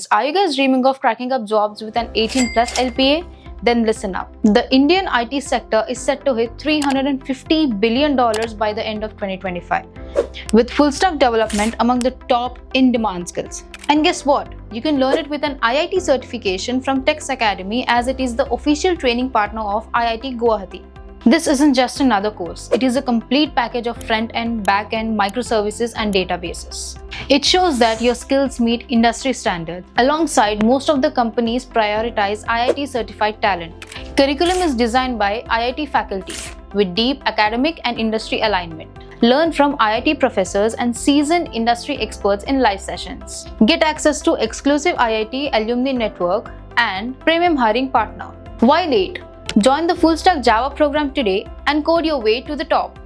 students, are you guys dreaming of cracking up jobs with an 18 plus LPA? Then listen up. The Indian IT sector is set to hit $350 billion by the end of 2025, with full stack development among the top in-demand skills. And guess what? You can learn it with an IIT certification from TEKS Academy, as it is the official training partner of IIT Guwahati. This isn't just another course, it is a complete package of front-end, back-end, microservices and databases. It shows that your skills meet industry standards. Alongside, most of the companies prioritize IIT certified talent. Curriculum is designed by IIT faculty with deep academic and industry alignment. Learn from IIT professors and seasoned industry experts in live sessions. Get access to exclusive IIT alumni network and premium hiring partner. Why late? Join the full stack Java program today and code your way to the top.